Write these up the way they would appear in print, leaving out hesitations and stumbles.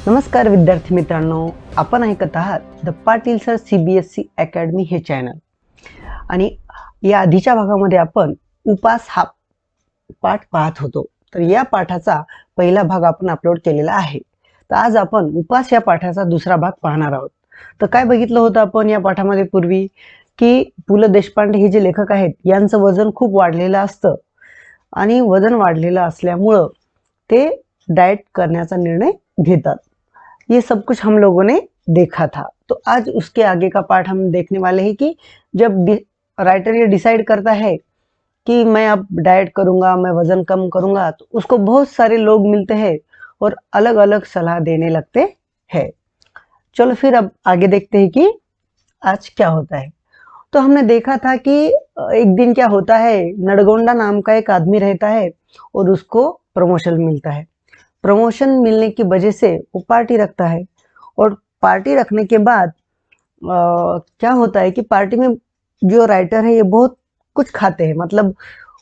नमस्कार विद्यार्थी मित्रांनो, आपण ऐकत आहात the Patil sir CBSE academy हे चॅनल. आणि या आधीच्या भागामध्ये आपण उपास हा पाठ पाहत होतो. तर या पाठाचा पहिला भाग आपण अपलोड केलेला आहे. तर आज आपण उपास या पाठाचा दुसरा भाग पाहणार आहोत. तर काय बघितलं होतं आपण या पाठामध्ये पूर्वी, की पु ल देशपांडे हे जे लेखक आहेत यांचं वजन खूप वाढलेलं असतं आणि वजन वाढलेलं असल्यामुळं ते डाएट करण्याचा निर्णय घेतात. ये सब कुछ हम लोगों ने देखा था. तो आज उसके आगे का पार्ट हम देखने वाले हैं कि जब राइटर ये डिसाइड करता है कि मैं अब डाइट करूंगा, मैं वजन कम करूंगा, तो उसको बहुत सारे लोग मिलते हैं और अलग अलग सलाह देने लगते हैं. चलो फिर अब आगे देखते हैं कि आज क्या होता है. तो हमने देखा था कि एक दिन क्या होता है, नडगोंडा नाम का एक आदमी रहता है और उसको प्रमोशन मिलता है. प्रमोशन मिलने की वजह से वो पार्टी रखता है और पार्टी रखने के बाद क्या होता है कि पार्टी में जो राइटर है ये बहुत कुछ खाते हैं. मतलब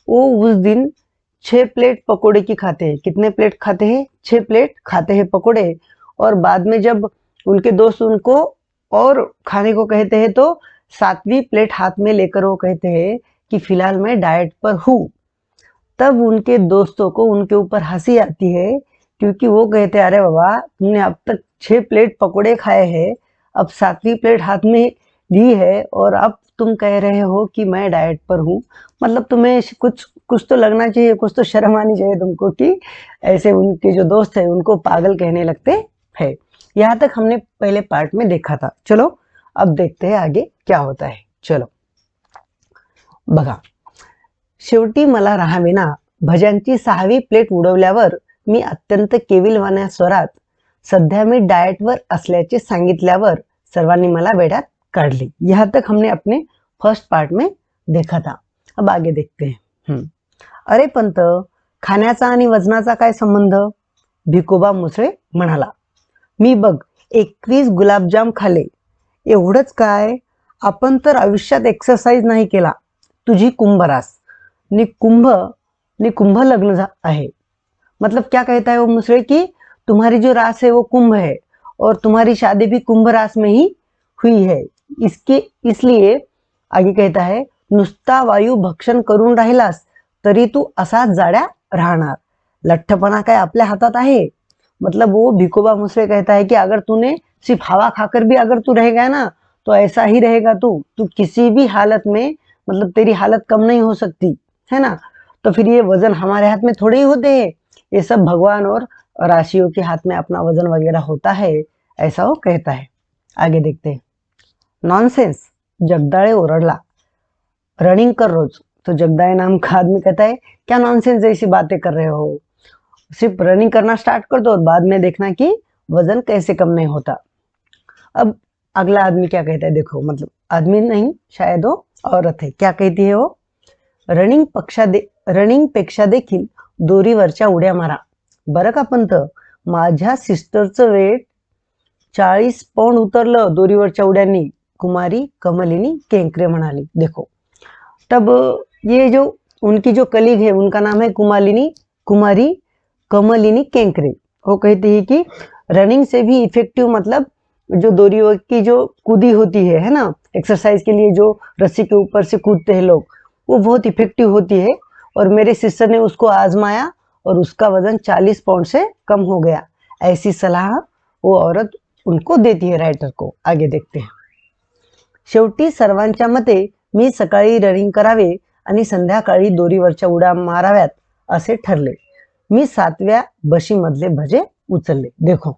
वो उस दिन 6 प्लेट पकोड़े की खाते हैं. कितने प्लेट खाते हैं? 6 प्लेट खाते हैं पकोड़े. और बाद में जब उनके दोस्त उनको और खाने को कहते हैं तो 7वीं प्लेट हाथ में लेकर वो कहते हैं कि फिलहाल मैं डाइट पर हूँ. तब उनके दोस्तों को उनके ऊपर हंसी आती है, क्योंकि वो कहते हैं अरे बाबा, तुमने अब तक 6 प्लेट पकोड़े खाए हैं, अब 7वीं प्लेट हाथ में ली है और अब तुम कह रहे हो कि मैं डाइट पर हूँ. मतलब तुम्हें कुछ कुछ तो लगना चाहिए, कुछ तो शर्म आनी चाहिए तुमको कि ऐसे उनके जो दोस्त है उनको पागल कहने लगते हैं. यहाँ तक हमने पहले पार्ट में देखा था. चलो अब देखते हैं आगे क्या होता है. चलो बघा, शेवटी मला राहावेना भज्यांची 6वी प्लेट उडवल्यावर मी अत्यंत केविलवाण्या स्वरात सध्या मी डाएटवर असल्याचे सांगितल्यावर सर्वांनी मला वेड्यात काढले. यहाँ तक हमने अपने फर्स्ट पार्ट में देखा था. अब आगे देखते हैं. अरे पंत, खाण्याचा आणि वजनाचा काय संबंध? भिकोबा मुसळे म्हणाला. मी बघ 21 गुलाबजाम खाले, एवढंच काय? आपण तर आयुष्यात एक्सरसाइज नाही केला. तुझी कुंभरास नि कुंभ लग्न है. मतलब क्या कहता है वो मुसळे कि तुम्हारी जो रास है वो कुंभ है और तुम्हारी शादी भी कुंभ रास में ही हुई है. इसलिए आगे कहता है, नुसता वायू भक्षण करून राहिलास तरी तू असाच जाड्या राहणार. लठ्ठपणा काय आपल्या हातात आहे? मतलब वो भिकोबा मुसळे कहता है कि अगर तूने सिर्फ हवा खाकर भी अगर तू रहेगा ना तो ऐसा ही रहेगा. तू किसी भी हालत में, मतलब तेरी हालत कम नहीं हो सकती है ना. तो फिर ये वजन हमारे हाथ में थोड़े ही होते हैं, ये सब भगवान और राशियों के हाथ में अपना वजन वगैरह होता है, ऐसा वो कहता है. आगे देखते हैं. नॉनसेंस, जगदाळे ओरडला. रनिंग कर रोज. तो जगदाळे नाम का आदमी कहता है, क्या नॉनसेंस जैसी बातें कर रहे हो, सिर्फ रनिंग करना स्टार्ट कर दो और बाद में देखना कि वजन कैसे कम नहीं होता. अब अगला आदमी क्या कहता है देखो, मतलब आदमी नहीं, शायद वो औरत है. क्या कहती है वो? रनिंग पेक्षा देखील दोरीवरच्या उड्या मारा. बरं का पंत, माझ्या सिस्टरचं वेट 40 पाउंड उतरलं दोरीवरच्या उड्यांनी, कुमारी कमलिनी केंकरे म्हणाली. देखो, तब ये जो उनकी जो कलीग है उनका नाम है कुमारी कमलिनी केंकरे. वो कहती है कि रनिंग से भी इफेक्टिव, मतलब जो दोरी की जो कूदी होती है ना, एक्सरसाइज के लिए जो रस्सी के ऊपर से कूदते हैं लोग, वो बहुत इफेक्टिव होती है. और मेरे सिस्टर ने उसको आजमाया और उसका वजन 40 पाउंड से कम हो गया. ऐसी सलाह वो औरत उनको देती है राइटर को. आगे देखते हैं. शेवटी सर्वांच्या मते मी सकाळी रनिंग करावे आणि संध्याकाळी दोरीवरच्या उड्या माराव्यात असे ठरले. मी 7व्या बशीमधले भजे उचलले. देखो,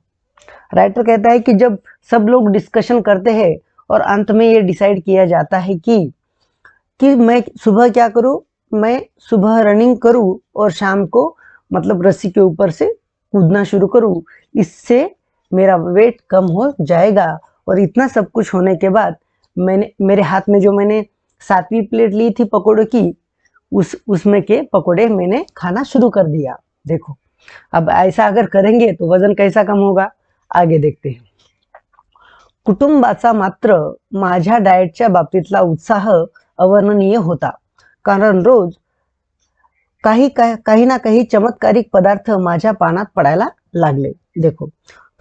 राइटर कहता है कि जब सब लोग डिस्कशन करते हैं और अंत में ये डिसाइड किया जाता है कि मैं सुबह क्या करूं, मैं सुबह रनिंग करूं और शाम को मतलब रस्सी के ऊपर से कूदना शुरू करूं, इससे मेरा वेट कम हो जाएगा. और इतना सब कुछ होने के बाद मेरे हाथ में जो मैंने 7वीं प्लेट ली थी पकोड़ों की, उसमें के पकोड़े मैंने खाना शुरू कर दिया. देखो, अब ऐसा अगर करेंगे तो वजन कैसा कम होगा. आगे देखते हैं. कुटुंबाचा मात्र माझ्या डाएटच्या बाबतीतला उत्साह अवर्णनीय होता, कारण रोज काही ना काही चमत्कारिक पदार्थ माझ्या पानात पडायला लागले. देखो,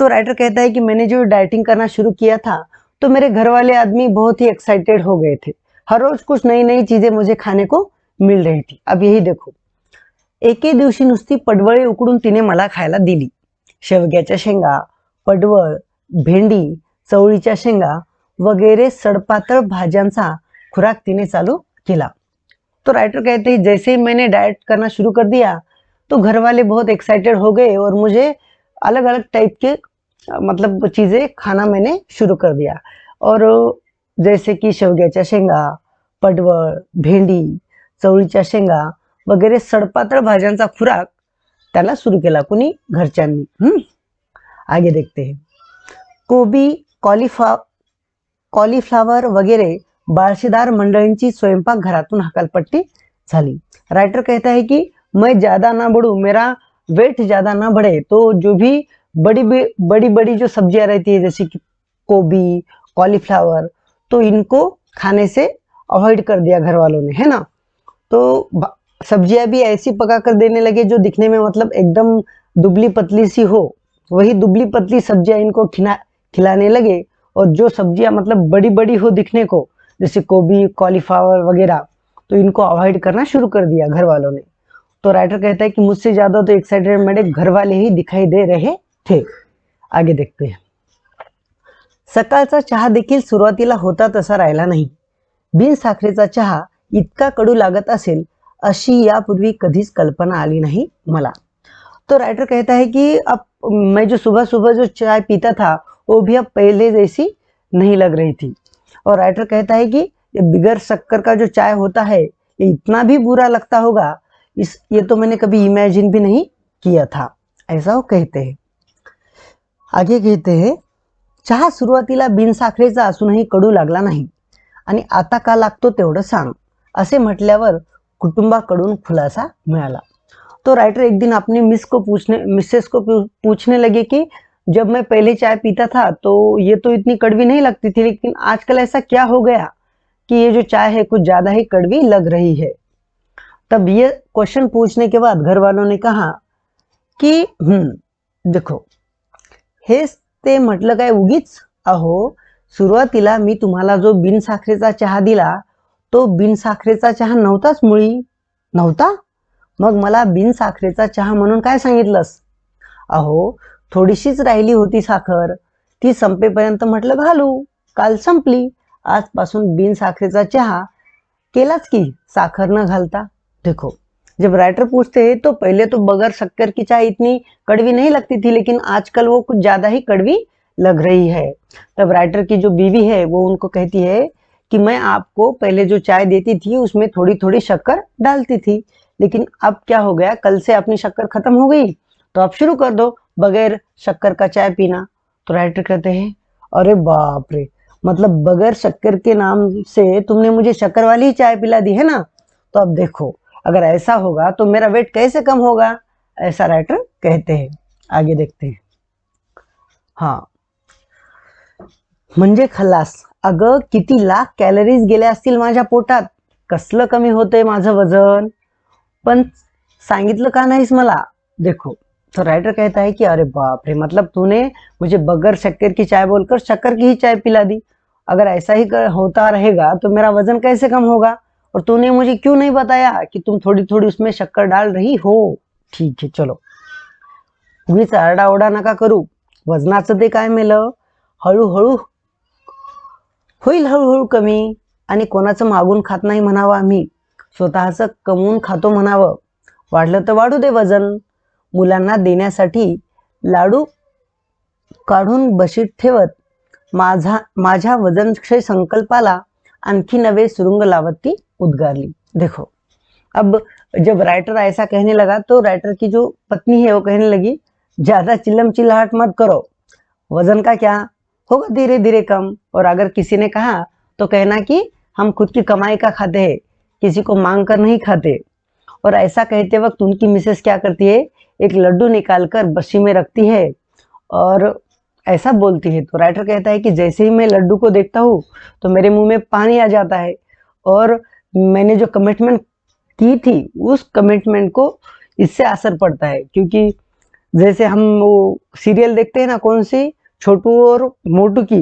तो राइटर कहता है कि मैंने जो डाइटिंग करना शुरू किया था तो मेरे घर वाले आदमी बहुत ही एक्साइटेड हो गए थे। हर रोज कुछ नई नई चीजें मुझे खाने को मिल रही थी। अब यही देखो, एके दिवशी नुसती पडवळे उकडून तिने मला खायला दिली। शेवग्याच्या शेंगा, पडवळ, भेंडी, चवळीच्या शेंगा वगैरे सड़पातळ भाज्यांचा खुराक तिने चालू किया। तो राइटर कहते हैं जैसे ही मैंने डाइट करना शुरू कर दिया तो घर वाले बहुत एक्साइटेड हो गए और मुझे अलग अलग टाइप के मतलब चीज़ें खाना मैंने शुरू कर दिया। और जैसे की शेवग्याच्या शेंगा, पडवळ, भेंडी, चवळीच्या शेंगा वगैरे सड़पातळ भाज्यांचा खुराक त्याला सुरू केला कुणी, घरच्यांनी। आगे देखते हैं। कोबी, कॉलीफ्लावर वगैरे बाळशीदार मंडळींची स्वयंपाक घरातून हकालपट्टी झाली। राइटर कहता है कि मैं ज़्यादा ना बढ़ूं, मेरा वेट ज़्यादा ना बढ़े, तो जो भी बड़ी बड़ी जो सब्जियां रहती है जैसे कि गोभी, कॉलीफ्लावर, तो इनको खाने से अवॉइड कर दिया घर वालों ने, है ना। तो सब्जियां भी ऐसी पका कर देने लगे जो दिखने में मतलब एकदम दुबली पतली सी हो, वही दुबली पतली सब्जियां इनको खिलाने लगे। और जो सब्जियां मतलब बड़ी बड़ी हो दिखने को, जैसे गोभी, कॉलीफ्लावर वगैरह, तो इनको अवॉइड करना शुरू कर दिया घर वालों ने। तो राइटर कहता है कि मुझसे ज़्यादा तो एक्साइटेड मेरे घर वाले ही दिखाई दे रहे थे। आगे देखते हैं। सकाळचा चहा देखील सुरुवातीला होता तसा राहिला नाही। बिनसाखरेचा चहा इतका कडू लागत असेल अशी यापूर्वी कधीच कल्पना आली नाही मला। तो राइटर कहता है कि अब मैं जो सुबह सुबह जो चाय पीता था वो भी अब पहले जैसी नहीं लग रही थी। और राइटर कहता है कि ये बिगर शक्कर का जो चाय होता है ये इतना भी बुरा लगता होगा, ये तो मैंने कभी इमेजिन भी नहीं किया था, ऐसा वो कहते हैं। आगे कहते हैं, चहा सुरुवातीला बिनसाखरेचा असूनही कडू लागला नाही आणि आता का लागतो तेवढं सांग, असे म्हटल्यावर कुटुंबाकडून खुलासा मिळाला। तो राइटर एक दिन अपनी मिसेस को पूछने लगे कि जब मैं पहले चाय पीता था तो ये तो इतनी कड़वी नहीं लगती थी, लेकिन आजकल ऐसा क्या हो गया कि ये जो चाय है कुछ ज्यादा ही कड़वी लग रही है। तब ये क्वेश्चन पूछने के बाद घर वालों ने कहा की देखो, हेच ते म्हटलं काय उगीच, अहो सुरुवातीला मी तुम्हाला जो बिनसाखरेचा चहा दिला तो बिनसाखरेचा चहा नव्हताच मुळी, नव्हता, मग मला बिनसाखरेचा चहा म्हणून काय सांगितलंस? अहो थोडीशीच राहिली होती साखर, ती संपेपर्यंत म्हटलं घालू, काल संपली, आजपासून बिनसाखरेचा चहा केलाच की साखर न घालता। देखो, जब राइटर पूछते हैं तो पहले तो बगैर शक्कर की चाय इतनी कड़वी नहीं लगती थी, लेकिन आजकल वो कुछ ज्यादा ही कड़वी लग रही है। तब राइटर की जो बीवी है वो उनको कहती है कि मैं आपको पहले जो चाय देती थी उसमें थोड़ी थोड़ी शक्कर डालती थी, लेकिन अब क्या हो गया, कल से अपनी शक्कर खत्म हो गई तो आप शुरू कर दो बगैर शक्कर का चाय पीना। तो राइटर कहते हैं अरे बाप रे, मतलब बगैर शक्कर के नाम से तुमने मुझे शक्कर वाली ही चाय पिला दी है ना। तो अब देखो, अगर ऐसा होगा तो मेरा वेट कैसे कम होगा, ऐसा राइटर कहते हैं। आगे देखते हैं। हाँ, म्हणजे खलास, अगं किती लाख कॅलरीज गेल्या असतील माझ्या पोटात, कसलं कमी होतंय माझं वजन, पण सांगितलं का नाहीस मला। देखो, तो राइटर कहता है कि अरे बाप रे, मतलब तूने मुझे बगैर शक्कर की चाय बोलकर शक्कर की ही चाय पिला दी। अगर ऐसा ही होता रहेगा तो मेरा वजन कैसे कम होगा, और तूने मुझे क्यों नहीं बताया कि तुम थोड़ी थोड़ी उसमें शक्कर डाल रही हो। ठीक है, चलो उगीच आरडाओरडा नका करू, वजनाचं ते काय मेलं, हळूहळू होईल, हळूहळू कमी, आणि कोणाचं मागून खात नाही म्हणावं आम्ही, स्वतःचं कमवून खातो म्हणावं, वाढलं तर वाढू दे वजन, मुलांना देण्यासाठी लाडू काढून बशीत ठेवत माझ्या वजनक्षय संकल्पाला आणखी नवे सुरुंग लावत ती उद्गारली। देखो, अब जब राइटर ऐसा कहने लगा तो राइटर की जो पत्नी है वो कहने लगी ज्यादा चिल्लम चिल्लाहट मत करो, वजन का क्या होगा धीरे धीरे कम, और अगर किसी ने कहा तो कहना कि हम खुद की कमाई का खाते हैं, किसी को मांग कर नहीं खाते। और ऐसा कहते वक्त उनकी मिसेस क्या करती है, एक लड्डू निकालकर बस्सी में रखती है और ऐसा बोलती है। तो राइटर कहता है कि जैसे ही मैं लड्डू को देखता हूँ तो मेरे मुंह में पानी आ जाता है, और मैंने जो कमिटमेंट की थी उस कमिटमेंट को इससे असर पड़ता है, क्योंकि जैसे हम वो सीरियल देखते हैं ना, कौन सी, छोटू और मोटू की,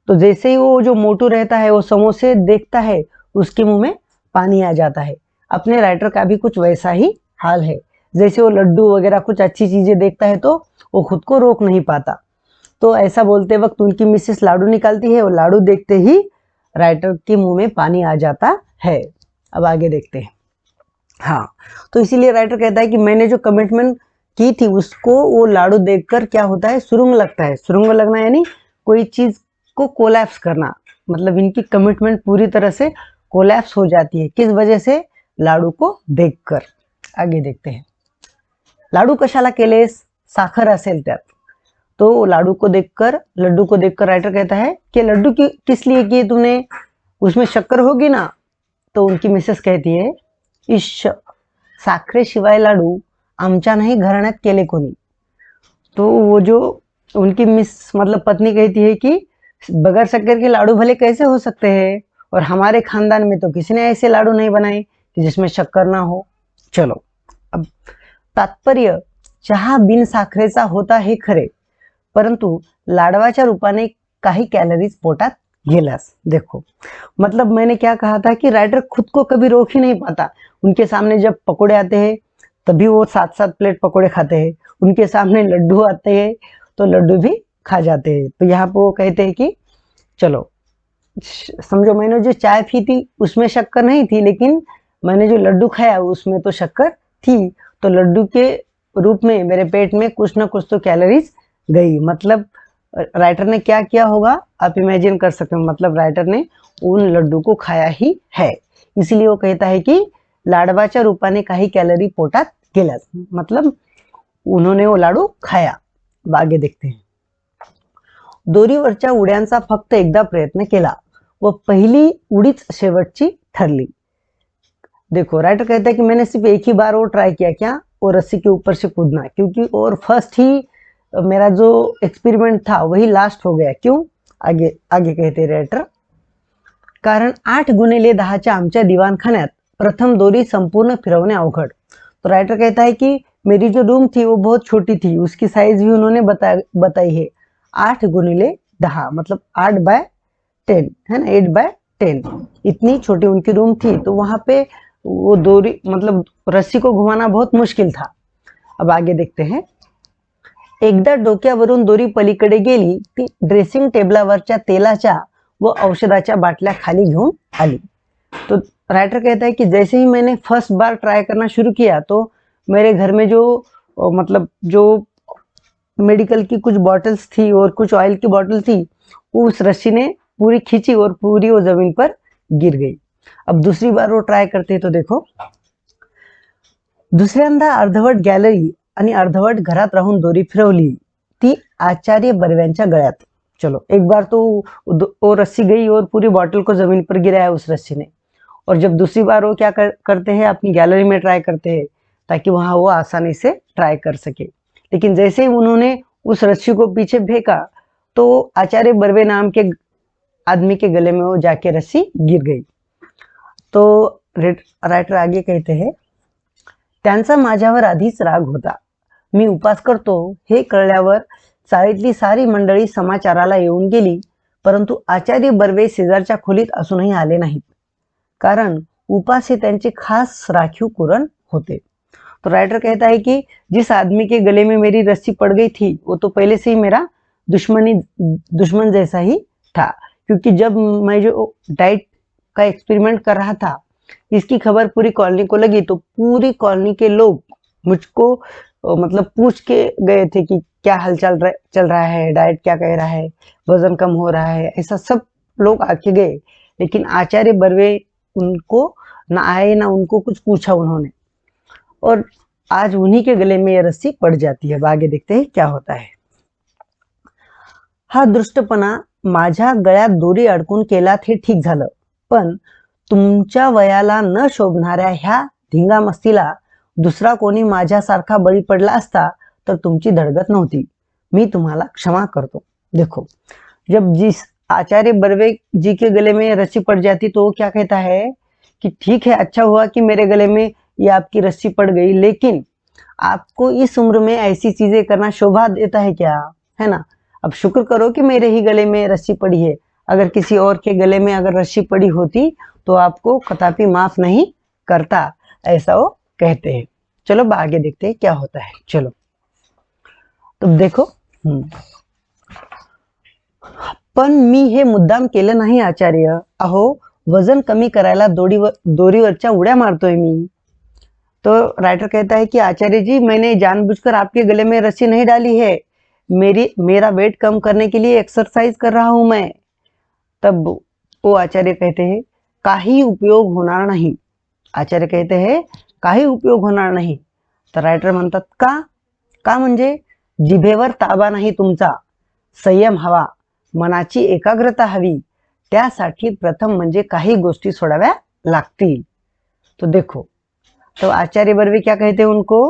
तो जैसे ही वो जो मोटू रहता है वो समोसे देखता है, उसके मुंह में पानी आ जाता है। अपने राइटर का भी कुछ वैसा ही हाल है। जैसे वो लड्डू वगैरह कुछ अच्छी चीजें देखता है तो वो खुद को रोक नहीं पाता। तो ऐसा बोलते वक्त उनकी मिसेस लाडू निकालती है और लाडू देखते ही राइटर के मुंह में पानी आ जाता है। अब आगे देखते हैं। हाँ, तो इसीलिए राइटर कहता है कि मैंने जो कमिटमेंट की थी उसको वो लाडू देखकर क्या होता है, सुरंग लगता है। सुरंग लगना यानी कोई चीज को कोलैप्स करना, मतलब इनकी कमिटमेंट पूरी तरह से कोलैप्स हो जाती है। किस वजह से? लाडू को देखकर। आगे देखते हैं। लाडू कशाला केलेस? साखर असेल त्यात। तो लाडू को देखकर, लड्डू को देखकर राइटर कहता है कि लड्डू की किस लिए की तुमने, उसमें शक्कर होगी ना। तो उनकी मिसेस कहती है, इश, साखरेशिवाय लाडू आमच्या नाही घराण्यात केले कोणी। तो वो जो उनकी मिस मतलब पत्नी कहती है कि बगैर शक्कर के लाडू भले कैसे हो सकते हैं, और हमारे खानदान में तो किसी ने ऐसे लाडू नहीं बनाए कि जिसमें शक्कर ना हो। चलो, अब तात्पर्य, चहा बिन साखरेचा होता हे खरे, परंतु लाडवाच्या रूपाने काही कॅलरीज पोटात गेल्यास। देखो, मतलब मैंने क्या कहा था कि राइटर खुद को कभी रोक ही नहीं पाता। उनके सामने जब पकोड़े आते हैं तभी वो 7-7 प्लेट पकोड़े खाते हैं, उनके सामने लड्डू आते हैं तो लड्डू भी खा जाते हैं। तो यहाँ पे वो कहते हैं कि चलो समझो, मैंने जो चाय पी थी उसमें शक्कर नहीं थी, लेकिन मैंने जो लड्डू खाया उसमें तो शक्कर थी। तो लड्डू के रूप में मेरे पेट में कुछ ना कुछ तो कैलोरीज गई। मतलब राइटर ने क्या किया होगा आप इमेजिन कर सकते हो। मतलब राइटर ने उन लड्डू को खाया ही है, इसीलिए वो कहता है कि लाडवाच्या रूपाने काही कॅलरी पोटात गेल्यास, मतलब उन्होंने वो लाडू खाया। आगे देखते हैं। दोरीवरच्या उड्यांचा फक्त एकदा प्रयत्न केला व पहिली उडीच शेवटची ठरली। देखो, राइटर कहता है कि मैंने सिर्फ एक ही बार वो ट्राई किया, क्या, वो रस्सी के ऊपर से कूदना, क्योंकि और फर्स्ट ही मेरा जो एक्सपेरिमेंट था वही लास्ट हो गया। क्यों? आगे आगे कहते राइटर, कारण 8x10 आमच्या दिवाणखान्यात प्रथम दोरी संपूर्ण फिरवणे अवघड। तो राइटर कहता है कि मेरी जो रूम थी वो बहुत छोटी थी, उसकी साइज भी उन्होंने बताई है 8x10, मतलब 8/10 है ना, 8/10, इतनी छोटी उनकी रूम थी। तो वहां पे वो दोरी मतलब रस्सी को घुमाना बहुत मुश्किल था। अब आगे देखते हैं। एकदा डोक्यावरून दोरी पलीकडे गेली ती ड्रेसिंग टेबलावरच्या तेलाच्या व औषधाच्या बाटल्या खाली घेऊन आली। तो राइटर कहता है कि जैसे ही मैंने फर्स्ट बार ट्राई करना शुरू किया तो मेरे घर में जो मतलब जो मेडिकल की कुछ बॉटल्स थी और कुछ ऑयल की बॉटल थी, उस रस्सी ने पूरी खींची और पूरी वो जमीन पर गिर गई। अब दूसरी बार वो ट्राय करते तो देखो, दुसऱ्यांदा अर्धवट गॅलरी आणि अर्धवट घरात राहून दोरी फिरवली ती आचार्य बर्व्यांच्या गळ्यात। चलो, एक बार तो वो रस्सी गई और पूरी बॉटल को जमीन पर गिराया उस रस्सी ने। और जब दूसरी बार वो क्या करते हैं, अपनी गैलरी में ट्राई करते हैं ताकि वहां वो आसानी से ट्राई कर सके। लेकिन जैसे ही उन्होंने उस रस्सी को पीछे फेंका तो आचार्य बर्वे नाम के आदमी के गले में वो जाके रस्सी गिर गई। तो राइटर आगे कहते हैं, त्यांचा माझ्यावर आधीच राग होता। मी उपास करतो हे कळल्यावर चाळीतली सारी मंडळी समाचाराला येऊन गेली, परंतु आचार्य बर्वे शेजारच्या खोलीत असूनही आले नाहीत, कारण उपास हे त्यांचे खास राखीव कुरण होते। तो राइटर कहता है कि जिस आदमी के गले में मेरी रस्सी पड़ गई थी वो तो पहले से ही मेरा दुश्मन जैसा ही था, क्योंकि जब मैं जो डाइट का एक्सपेरिमेंट कर रहा था इसकी खबर पूरी कॉलोनी को लगी तो पूरी कॉलोनी के लोग मुझको मतलब पूछ के गए थे कि क्या हालचाल चल रहा है, डाइट क्या कह रहा है, वजन कम हो रहा है, ऐसा सब लोग आके गए। लेकिन आचार्य बर्वे उनको ना आए ना उनको कुछ पूछा उन्होंने, और आज उन्हीं के गले में ये रस्सी पड़ जाती है। आगे देखते हैं क्या होता है। हा दृष्टपणा माझ्या गळ्यात दोरी अडकून केलात हे ठीक झालं, पण तुमच्या वयाला न शोभणाऱ्या ह्या धिंगामस्तीला दुसरा कोणी माझ्यासारखा बळी पडला असता तर तुमची धडगत नव्हती। मी तुम्हाला क्षमा करतो। देखो, जब जिस आचार्य बर्वे जी के गले में रस्सी पड़ जाती तो वो क्या कहता है कि ठीक है, अच्छा हुआ कि मेरे गले में ये आपकी रस्सी पड़ गई, लेकिन आपको इस उम्र में ऐसी चीजें करना शोभा देता है क्या, है ना। अब शुक्र करो कि मेरे ही गले में रस्सी पड़ी है, अगर किसी और के गले में अगर रस्सी पड़ी होती तो आपको कदापि माफ नहीं करता, ऐसा वो कहते हैं। चलो अब आगे देखते हैं क्या होता है। चलो तो देखो, पण मी हे मुद्दाम केलं नाही आचार्य, अहो वजन कमी करायला दोरीवरच्या उड्या मारतोय मी। तो राइटर कहता है कि आचार्य जी, मैंने जानबूझकर आपके गले में रस्सी नहीं डाली है, मेरा वेट कम करने के लिए एक्सरसाइज कर रहा हूं मैं। तब वो आचार्य कहते हैं काही उपयोग होणार नाही। आचार्य कहते हैं काही उपयोग होणार नाही। तर रायटर म्हणतात का, का म्हणजे जिभेवर ताबा नाही तुमचा, संयम हवा, मनाची एकाग्रता हवी, त्यासाठी प्रथम म्हणजे काही गोष्टी सोडाव्या लागतील। तो देखो, तो आचार्य बर्वे क्या कहते हैं उनको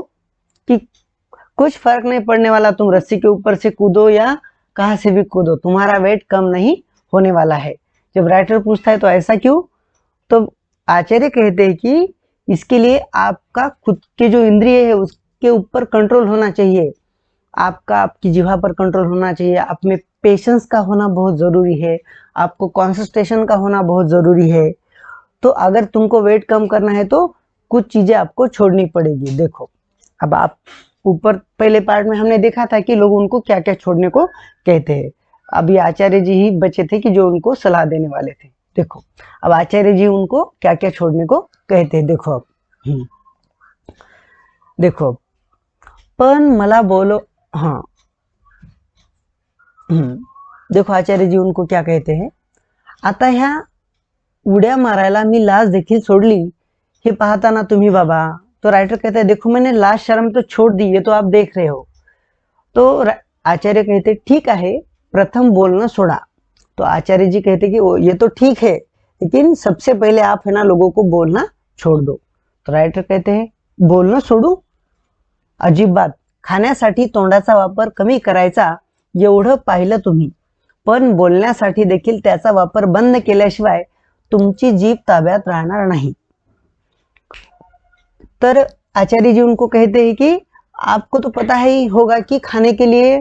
कि कुछ फर्क नहीं पड़ने वाला, तुम रस्सी के ऊपर से कूदो या कहां से भी कूदो, तुम्हारा वेट कम नहीं होने वाला है। जब राइटर पूछता है तो ऐसा क्यों, तो आचार्य कहते हैं कि इसके लिए आपका खुद के जो इंद्रिय है उसके ऊपर कंट्रोल होना चाहिए, आपकी जिह्वा पर कंट्रोल होना चाहिए, आप में पेशेंस का होना बहुत जरूरी है, आपको कॉन्सेंट्रेशन का होना बहुत जरूरी है। तो अगर तुमको वेट कम करना है तो कुछ चीजें आपको छोड़नी पड़ेगी। देखो, अब आप ऊपर पहले पार्ट में हमने देखा था कि लोग उनको क्या क्या छोड़ने को कहते हैं। अभी आचार्य जी ही बचे थे कि जो उनको सलाह देने वाले थे। देखो अब आचार्य जी उनको क्या क्या छोड़ने को कहते हैं। देखो अब देखो, पण मला बोलो, हाँ देखो आचार्य जी उनको क्या कहते हैं, आता ह्या उड्या मारायला मी लाज देखील सोडली, हे पाहता ना तुम्ही बाबा। तो राइटर कहता है देखो मैंने लाज शर्म तो छोड़ दी, ये तो आप देख रहे हो। तो आचार्य कहते ठीक है, प्रथम बोलना सोड़ा। तो आचार्य जी कहते कि ये तो ठीक है, लेकिन सबसे पहले आप है ना लोगों को बोलना छोड़ दो। तो राइटर कहते हैं बोलणं सोडू, अजिबात, खाण्यासाठी तोंडाचा वापर कमी करायचा एवढं पाहिलं तुम्ही, पण बोलण्यासाठी देखील त्याचा वापर बंद केल्याशिवाय तुमची जीभ ताब्यात राहणार नाही। तर आचार्य जी उनको कहते हैं कि आपको तो पता ही होगा कि खाने के लिए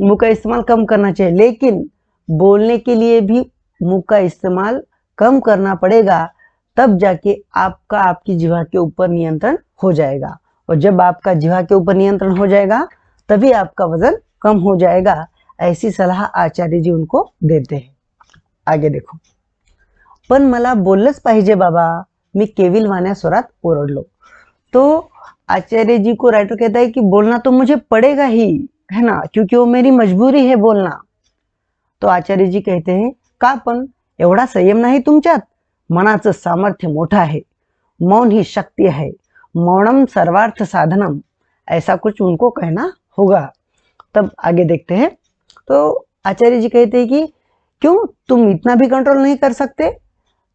मुंह का इस्तेमाल कम करना चाहिए, लेकिन बोलने के लिए भी मुंह का इस्तेमाल कम करना पड़ेगा, तब जाके आपका आपकी जिह्वा के ऊपर नियंत्रण हो जाएगा। और जब आपका जिह्वा के ऊपर नियंत्रण हो जाएगा तभी आपका वजन कम हो जाएगा, ऐसी सलाह आचार्य जी उनको देते हैं। आगे देखो, पण मला बोललंच पाहिजे बाबा, मी केविलवाण्या स्वरात ओरडलो। तो आचार्य जी को राइटर कहता है कि बोलना तो मुझे पड़ेगा ही, है ना, क्योंकि वो मेरी मजबूरी है बोलना। तो आचार्य जी कहते हैं का पण एवढा संयम नाही तुमच्यात, मनाचं सामर्थ्य मोठा है, मौन ही शक्ति है, मौनम सर्वार्थ साधनम, ऐसा कुछ उनको कहना होगा। तब आगे देखते हैं। तो आचार्य जी कहते हैं कि क्यों तुम इतना भी कंट्रोल नहीं कर सकते,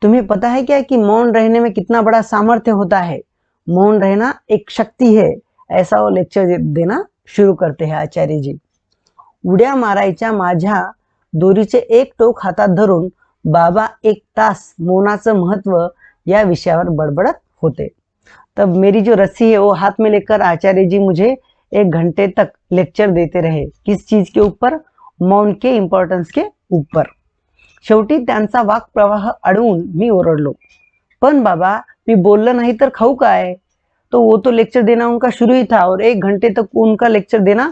तुम्हें पता है क्या कि मौन रहने में कितना बड़ा सामर्थ्य होता है, मौन रहना एक शक्ति है। ऐसा वो लेक्चर देना शुरू करते हैं आचार्य जी। उड्या मारायच्या माझ्या दोरीचे एक टोक हातात धरून बाबा एक तास मौनाचं महत्व या विषयावर बड़बड़त होते। तब मेरी जो रस्सी है वो हाथ में लेकर आचार्य जी मुझे 1 घंटे तक लेक्चर देते रहे। किस चीज के ऊपर, मौन के इम्पॉर्टन्स के ऊपर। शेवटी त्यांचा वाक प्रवाह अडवून मी ओरडलो, पण बाबा मी बोललं नाही तर खाऊ काय। तो वो तो लेक्चर देना उनका शुरू ही था और 1 घंटे तक उनका लेक्चर देना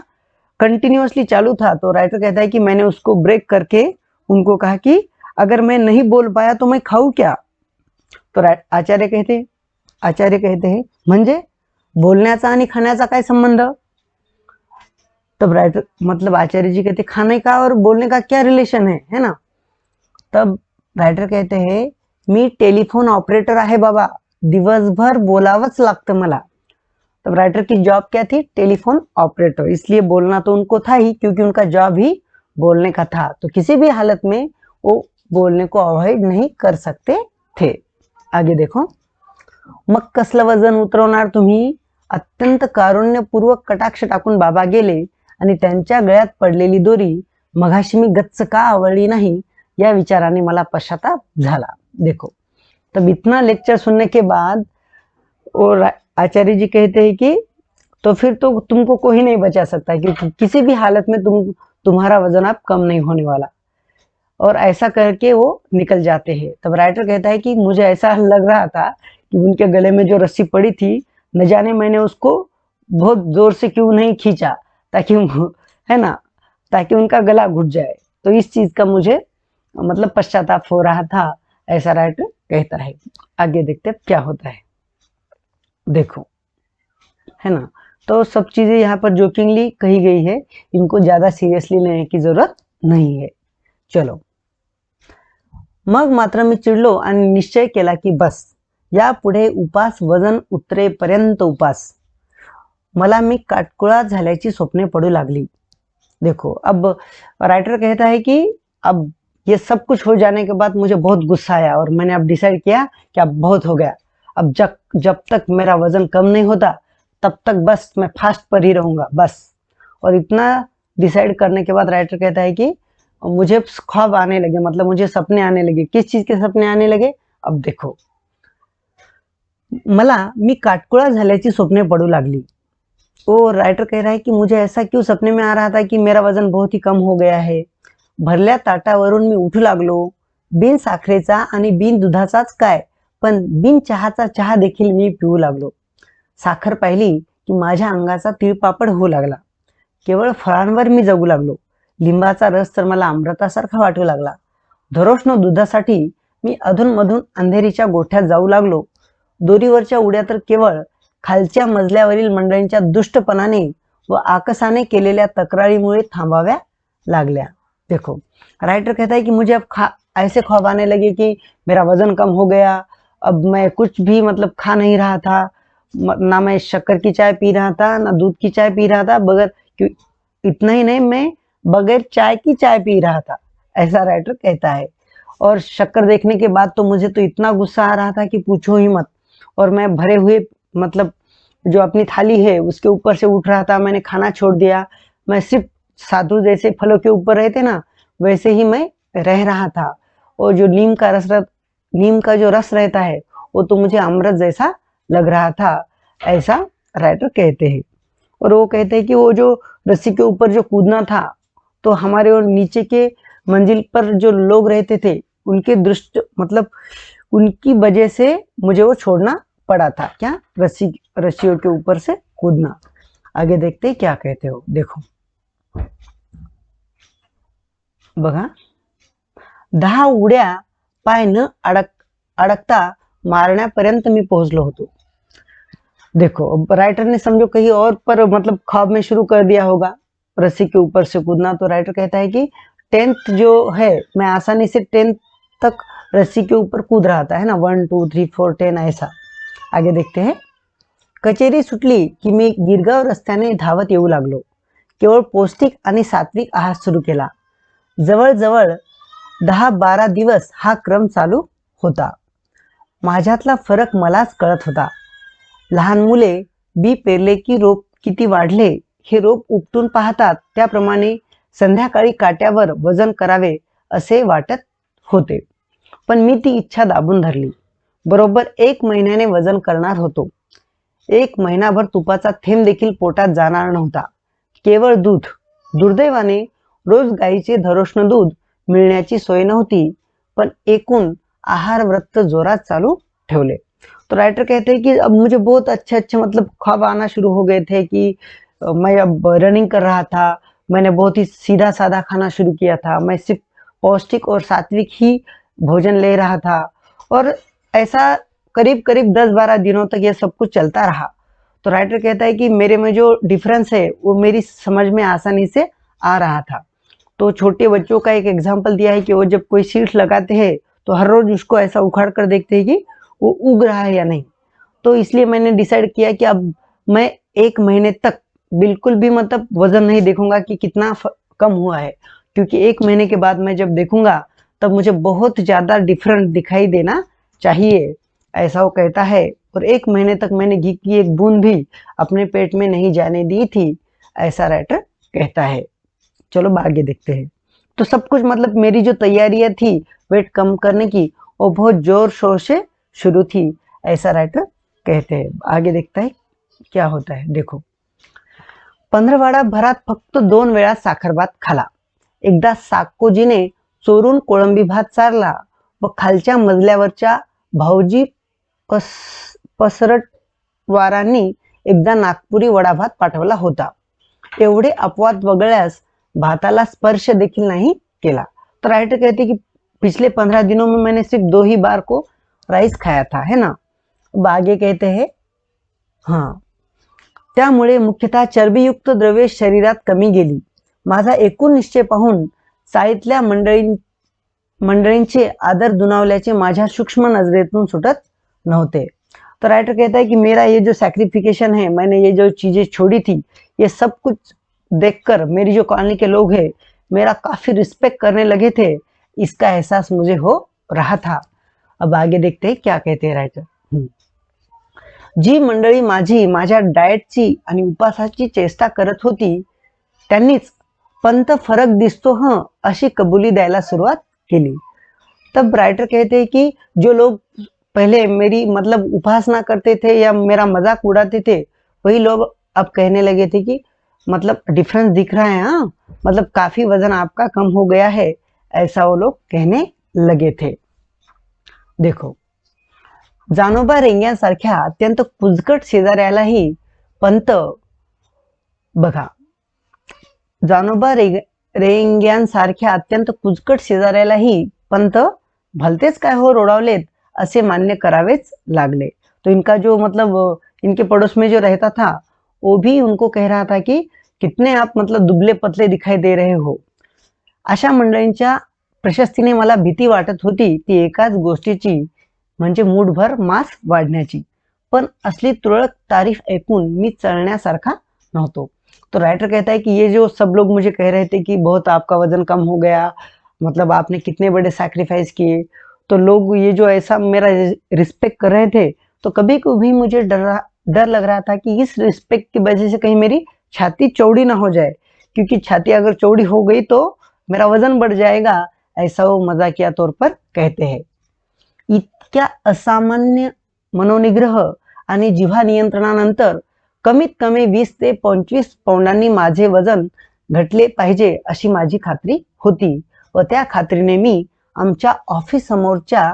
कंटिन्यूअसली चालू था। तो राइटर कहता है कि मैंने उसको ब्रेक करके उनको कहा कि अगर मैं नहीं बोल पाया तो मैं खाऊं क्या। तो आचार्य कहते हैं म्हणजे बोलण्याचा आणि खाण्याचा काय संबंध। तब राइटर मतलब आचार्य जी कहते खाने का और बोलने का क्या रिलेशन है ना। तब राइटर कहते हैं मी टेलीफोन ऑपरेटर आहे बाबा, दिवसभर बोलावंच लागतं मला। तब राइटर की जॉब क्या थी, टेलीफोन ऑपरेटर, इसलिए बोलना तो उनको था ही क्योंकि उनका जॉब ही बोलने का था। तो किसी भी हालत में वो बोलने को अवॉइड नहीं कर सकते थे। आगे देखो, मग कसलं वजन उतरवणार तुम्ही, अत्यंत कारुण्यपूर्वक कटाक्ष टाकून बाबा गेले आणि त्यांच्या गळ्यात पडलेली दोरी मघाशी मी गच्च का आवळली नाही या विचाराने मला पश्चाताप झाला। देखो, तब इतना लेक्चर सुनने के बाद और आचार्य जी कहते हैं कि तो फिर तो तुमको कोई नहीं बचा सकता, क्योंकि किसी भी हालत में तुम्हारा वजन अब कम नहीं होने वाला। और ऐसा करके वो निकल जाते हैं। तब राइटर कहता है कि मुझे ऐसा लग रहा था कि उनके गले में जो रस्सी पड़ी थी, न जाने मैंने उसको बहुत जोर से क्यों नहीं खींचा, ताकि है ना, ताकि उनका गला घुट जाए। तो इस चीज का मुझे मतलब पश्चाताप हो रहा था, ऐसा राइटर कहता है। आगे देखते हैं क्या होता है, देखो, है ना। तो सब चीजें यहाँ पर जोकिंगली कही गई है, इनको ज्यादा सीरियसली लेने की जरूरत नहीं है। चलो, मग मात्र मी चिडलो आणि निश्चय केला की बस, यापुढे उपास वजन उतरेपर्यंत उपास। मला मी काटकुळा झाल्याची स्वप्ने पडू लागली। देखो, अब राइटर कहता है कि अब ये सब कुछ हो जाने के बाद मुझे बहुत गुस्सा आया और मैंने अब डिसाइड किया कि अब बहुत हो गया। अब जब जब तक मेरा वजन कम नहीं होता तब तक बस मैं फास्ट पर ही रहूंगा बस। और इतना डिसाइड करने के बाद राइटर कहता है कि मुझे ख्वाब आने लगे, मतलब मुझे सपने आने लगे। किस चीज के सपने आने लगे, अब देखो, मला मी काटकुळा झाल्याची स्वप्ने पडू लागली। तो राइटर कह रहा है कि मुझे ऐसा क्यों सपने में आ रहा था कि मेरा वजन बहुत ही कम हो गया है। भरल्या ताटावरून मी उठू लागलो। बिन साखरेचा आणि बिन दुधाचाच काय, पण बिन चहाचा चहा देखील मी पिऊ लागलो। साखर पाहिली की माझ्या अंगाचा तिळपापड होऊ लागला। केवळ फळांवर मी जगू लागलो। लिंबाचा रस तर मला अमृतासारखा वाटू लागला। धरोष्ण दुधासाठी मी अधूनमधून अंधेरीच्या गोठ्यात जाऊ लागलो। दोरीवरच्या उड्या तर केवळ खालच्या मजल्यावरील मंडळींच्या दुष्टपणाने व आकसाने केलेल्या तक्रारीमुळे थांबाव्या लागल्या। देखो, राइटर कहता है कि मुझे अब ऐसे ख्वाब आने लगे कि मेरा वजन कम हो गया। अब मैं कुछ भी मतलब खा नहीं रहा था, ना मैं शक्कर की चाय पी रहा था, ना दूध की चाय पी रहा था, इतना ही नहीं, मैं बगैर चाय की चाय पी रहा था, ऐसा राइटर कहता है। और शक्कर देखने के बाद तो मुझे तो इतना गुस्सा आ रहा था कि पूछो ही मत। और मैं भरे हुए मतलब जो अपनी थाली है उसके ऊपर से उठ रहा था, मैंने खाना छोड़ दिया। मैं सिर्फ साधु जैसे फलों के ऊपर रहते ना, वैसे ही मैं रह रहा था। और जो नीम का जो रस रहता है वो तो मुझे अमृत जैसा लग रहा था, ऐसा राइटर कहते हैं। और वो कहते हैं कि वो जो रस्सी के ऊपर जो कूदना था, तो हमारे और नीचे के मंजिल पर जो लोग रहते थे उनके मतलब उनकी वजह से मुझे वो छोड़ना पड़ा था। क्या, रस्सियों के ऊपर से कूदना। आगे देखते हैं क्या कहते हो, देखो, बघा, 10 उड्या पाय न अडकता मारण्यापर्यंत मी पोहोचलो होतो। देखो, राइटर ने समझो कहीं और पर मतलब ख्वाब में शुरू कर दिया होगा रस्सी के ऊपर से कूदना। तो राइटर कहता है कि 10th जो है, मैं आसानी से 10th तक रस्सी के ऊपर कूद रहा था, है ना, 1 2 3 4 10 ऐसा। आगे देखते हैं, कचेरी सुटली की मी गिरगाव रस्त्याने धावत येऊ लागलो। केवळ पौष्टिक आणि सात्विक आहार सुरू केला। जवळजवळ 10-12 दिवस हा क्रम चालू होता। माझ्यातला फरक मलाच कळत होता। लहान मुले बी पेरले की रोप किती वाढले हे रोप उपटून पाहतात, त्याप्रमाणे संध्याकाळी काट्यावर वजन करावे असे वाटत होते। पण मी ती इच्छा दाबून धरली। बरोबर 1 महिन्याने वजन करणार होतो। 1 महिनाभर तुपाचा थेंब देखील पोटात जाणार नव्हता, केवळ दूध। दुर्दैवाने रोज गाईचे धरोष्ण दूध मिळण्याची सोय नव्हती, पण एकूण आहार व्रत जोरात चालू ठेवले। तो राइटर कहते हैं कि अब मुझे बहुत अच्छे अच्छे मतलब ख्वाब आना शुरू हो गए थे कि मैं अब रनिंग कर रहा था। मैंने बहुत ही सीधा साधा खाना शुरू किया था। मैं सिर्फ पौष्टिक और सात्विक ही भोजन ले रहा था। और ऐसा करीब करीब 10-12 दिनों तक ये सब कुछ चलता रहा। तो राइटर कहता है कि मेरे में जो डिफरेंस है वो मेरी समझ में आसानी से आ रहा था। तो छोटे बच्चों का एक एग्जाम्पल दिया है कि वो जब कोई सीड्स लगाते हैं तो हर रोज उसको ऐसा उखाड़ कर देखते हैं कि वो उग रहा है या नहीं। तो इसलिए मैंने डिसाइड किया कि अब मैं 1 महीने तक बिल्कुल भी मतलब वजन नहीं देखूंगा कि कितना कम हुआ है, क्योंकि 1 महीने के बाद मैं जब देखूंगा तब मुझे बहुत ज्यादा डिफरेंट दिखाई देना चाहिए, ऐसा वो कहता है। और 1 महीने तक मैंने घी की एक बूंद भी अपने पेट में नहीं जाने दी थी, ऐसा राइटर कहता है। चलो आगे देखते हैं। तो सब कुछ मतलब मेरी जो तैयारियां थी वेट कम करने की, वो बहुत जोर शोर से शुरू थी, ऐसा राइटर कहते हैं। आगे देखता है क्या होता है, देखो, पंधरवडा भरात फक्त 2 वेळा साखरभात खाला. एकदा साकोजीने चोरून कोळंबी भात चारला व खालच्या मजल्यावरच्या भाऊजी पसरटवारांनी एकदा नागपुरी वडाभात पाठवला होता. एवढे अपवाद वगळल्यास भाताला स्पर्श देखील नहीं केला. तो राइटर कहते कि पिछले 15 दिनों में मैंने सिर्फ 2 ही बार को राइस खाया था, है ना. अब आगे कहते हैं, हाँ, त्यामुळे मुख्यतः चरबीयुक्त द्रव्ये शरीरात कमी गेली. माझा एकूण निश्चय पाहून चाळीतल्या मंडळींचे आदर दुनावल्याचे माझ्या सूक्ष्म नजरेतून सुटत नव्हते. तो राइटर कहता है कि मेरा ये जो सैक्रिफिकेशन है, मैंने ये जो चीजें छोड़ी थी, ये सब कुछ देखकर मेरी जो कॉलोनी के लोग हैं मेरा काफी रिस्पेक्ट करने लगे थे, इसका एहसास मुझे हो रहा था. अब आगे देखते हैं क्या कहते हैं राइटर. जी मंडळी माझ्या डाएटची आणि उपासाची चेष्टा करत होती त्यांनीच पंत फरक दिसतो हं अशी कबुली द्यायला सुरुवात केली. तब राइटर कहते हैं कि जो लोग पहले मेरी मतलब उपासना करते थे या मेरा मजाक उड़ाते थे, वही लोग अब कहने लगे थे कि मतलब डिफरेंस दिख रहा है, हाँ, मतलब काफी वजन आपका कम हो गया है, ऐसा वो लोग कहने लगे थे. देखो, जानोबा रेंग्यांसारख्या अत्यंत कुजकट शेजाऱ्यालाही पंत बघा, जानोबा रेंग्यांसारख्या अत्यंत कुजकट शेजाऱ्यालाही पंत भलतेच काय हो रोडावलेत असे मान्य करावेच लागले. तो इनका जो मतलब इनके पड़ोस में जो रहता था वो भी उनको कह रहा था कि कितने आप मतलब दुबले पतले दिखाई दे रहे हो. अशा मंडळींच्या प्रशस्तीने मला भीती वाटत होती ती एकाच गोष्टीची, म्हणजे मूठभर मांस वाढण्याची. पण असली तुरळक तारीफ ऐकून मी चलण्यासारखा नव्हतो. तो राइटर कहता है कि ये जो सब लोग मुझे कह रहे थे कि बहुत आपका वजन कम हो गया, मतलब आपने कितने बड़े सैक्रिफाइस किए, तो लोग ये जो ऐसा मेरा रिस्पेक्ट कर रहे थे, तो कभी कभी मुझे डर लग रहा था कि इस रिस्पेक्ट की वजह से कहीं मेरी छाती चौड़ी ना हो जाए, क्योंकि छाती अगर चौड़ी हो गई तो मेरा वजन बढ़ जाएगा, ऐसा वो मजाकिया तौर पर कहते हैं. इतक्या असामान्य मनोनिग्रह आणि जिव्हा नियंत्रणानंतर कमीत कमी 20 ते 25 पौंडांनी माझे वजन घटले पाहिजे अशी माझी खात्री होती व त्या खात्रीने मी आमच्या ऑफिस समोरच्या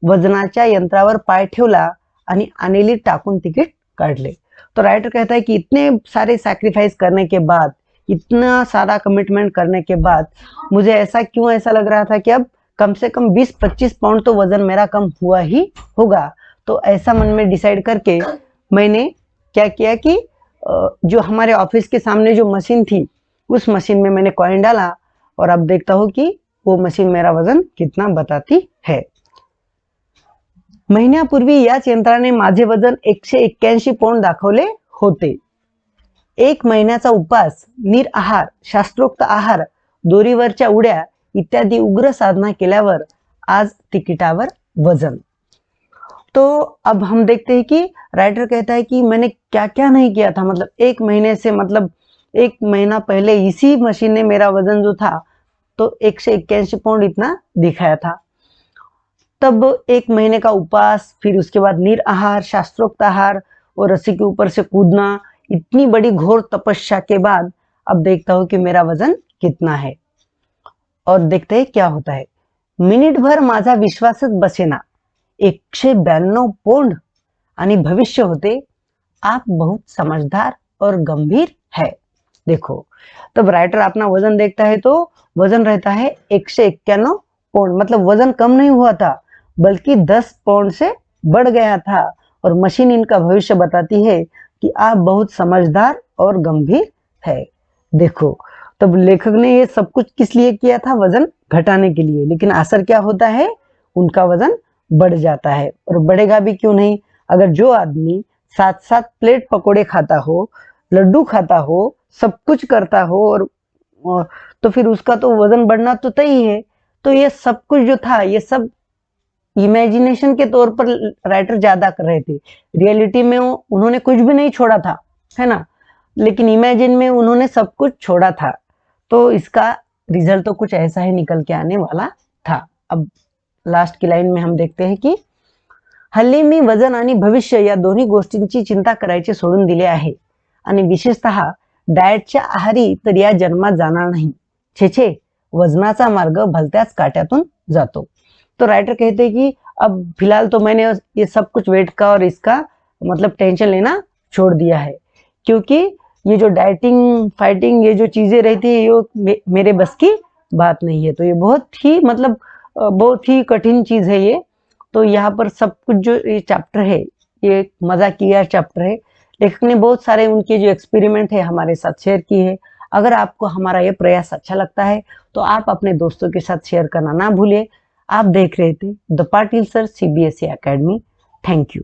वजनाच्या यंत्रावर पाय ठेवला आणि अनेली टाकून तिकीट काढले. तो राइटर कहता है कि इतने सारे सैक्रिफाइस करने के बाद, इतना सारा कमिटमेंट करने के बाद मुझे ऐसा लग रहा था कि अब कम से कम 20-25 पाउंड तो वजन मेरा कम हुआ ही होगा. तो ऐसा मन में डिसाइड करके मैंने क्या किया कि जो हमारे ऑफिस के सामने जो मशीन थी उस मशीन में मैंने कॉइन डाला और अब देखता हूँ कि वो मशीन मेरा वजन कितना बताती है. महिन्यापूर्वी याच यंत्राने माझे वजन 181 पौंड दाखवले होते. 1 महिन्याचा उपास, निरआहार, शास्त्रोक्त आहार, दोरीवरच्या उड्या इत्यादि उग्र साधना केल्यावर आज तिकिटावर वजन. तो अब हम देखते हैं कि राइटर कहता है कि मैंने क्या क्या नहीं किया था, मतलब 1 महीने से, मतलब 1 महीना पहले इसी मशीन ने मेरा वजन जो था तो 181 पौंड इतना दिखाया था. तब 1 महीने का उपवास, फिर उसके बाद निरआहार, शास्त्रोक्त आहार और रस्सी के ऊपर से कूदना, इतनी बड़ी घोर तपस्या के बाद अब देखता हूं कि मेरा वजन कितना है. और देखते हैं क्या होता है. मिनिट भर माझा विश्वासच बसेना, 192 पौंड आणि भविष्य होते, आप बहुत समझदार और गंभीर है. देखो, तब राइटर अपना वजन देखता है तो वजन रहता है 191 पौंड, मतलब वजन कम नहीं हुआ था बल्कि 10 पौंड से बढ़ गया था. और मशीन इनका भविष्य बताती है कि आप बहुत समझदार और गंभीर है. देखो, तब लेखक ने ये सब कुछ किस लिए किया था? वजन घटाने के लिए. लेकिन असर क्या होता है? उनका वजन बढ़ जाता है. और बढ़ेगा भी क्यों नहीं? अगर जो आदमी 7-7 प्लेट पकोड़े खाता हो, लड्डू खाता हो, सब कुछ करता हो और तो फिर उसका तो वजन बढ़ना तो तय ही है. तो ये सब कुछ जो था, ये सब इमेजिनेशन के तौर पर राइटर ज्यादा कर रहे थे. रियलिटी में उन्होंने कुछ भी नहीं छोड़ा था, है ना, लेकिन इमेजिन में उन्होंने सब कुछ छोड़ा था. तो इसका रिजल्ट तो कुछ ऐसा ही निकल के आने वाला था. अब लास्ट की लाइन में हम देखते हैं की हल्ली मी वजन आणि भविष्य या दोन्ही गोष्टींची चिंता करायची सोडून दिले आहे आणि विशेषतः डाएटच्या आहारी तर या जन्मात जाणार नहीं, छे छे वजनाचा मार्ग भलत्याच काट्यातून जातो। तो राइटर कहते हैं कि अब फिलहाल तो मैंने ये सब कुछ वेट का और इसका मतलब टेंशन लेना छोड़ दिया है, क्योंकि ये जो डाइटिंग फाइटिंग ये जो चीजें रहती है ये मेरे बस की बात नहीं है। तो ये बहुत ही मतलब बहुत ही कठिन चीज है ये। तो यहाँ पर सब कुछ जो ये चैप्टर है ये एक मजा किया चैप्टर है। लेखक ने बहुत सारे उनके जो एक्सपेरिमेंट है हमारे साथ शेयर किए हैं। अगर आपको हमारा ये प्रयास अच्छा लगता है तो आप अपने दोस्तों के साथ शेयर करना ना भूलिए। आप देख रहे थे the Patil sir CBSE academy. Thank you.